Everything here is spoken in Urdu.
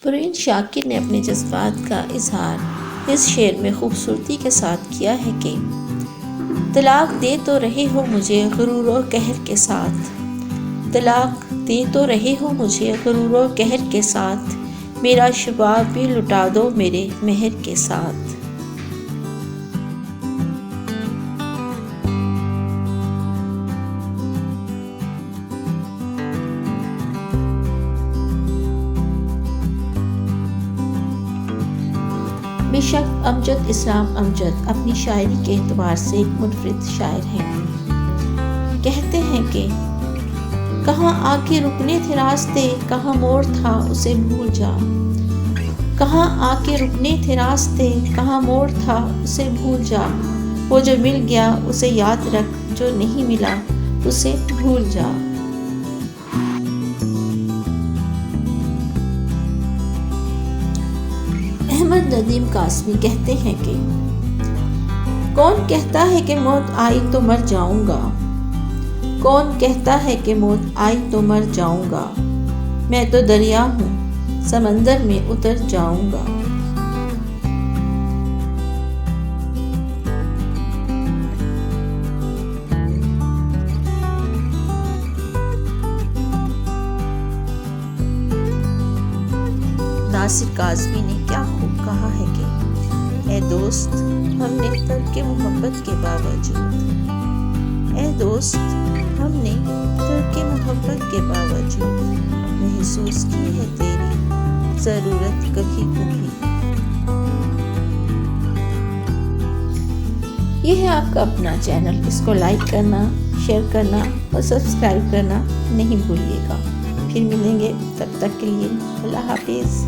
پروین شاکر نے اپنے جذبات کا اظہار اس شعر میں خوبصورتی کے ساتھ کیا ہے کہ طلاق دے تو رہے ہو مجھے غرور و قہر کے ساتھ، طلاق دے تو رہے ہو مجھے غرور و قہر کے ساتھ، میرا شباب بھی لٹا دو میرے مہر کے ساتھ۔ بے شک امجد اسلام امجد اپنی شاعری کے اعتبار سے ایک منفرد شاعر ہیں۔ کہتے ہیں کہ کہاں آ کے رکنے تھے راستے، کہاں موڑ تھا اسے بھول جا، کہاں آ کے رکنے تھے راستے، کہاں موڑ تھا اسے بھول جا، وہ جو مل گیا اسے یاد رکھ، جو نہیں ملا اسے بھول جا۔ احمد ندیم قاسمی کہتے ہیں کہ کون کہتا ہے کہ موت آئی تو مر جاؤں گا، کون کہتا ہے کہ موت آئی تو مر جاؤں گا، میں تو دریا ہوں سمندر میں اتر جاؤں گا۔ ناصر کاظمی نے کیا خوب کہا ہے کہ اے دوست ہم نے ترک محبت کے باوجود، اے دوست ہم نے ترک محبت کے باوجود محسوس کی ہے تیری ضرورت کبھی کبھی۔ یہ ہے آپ کا اپنا چینل، اس کو لائک کرنا، شیئر کرنا اور سبسکرائب کرنا نہیں بھولیے گا۔ پھر ملیں گے، تب تک کے لیے اللہ حافظ۔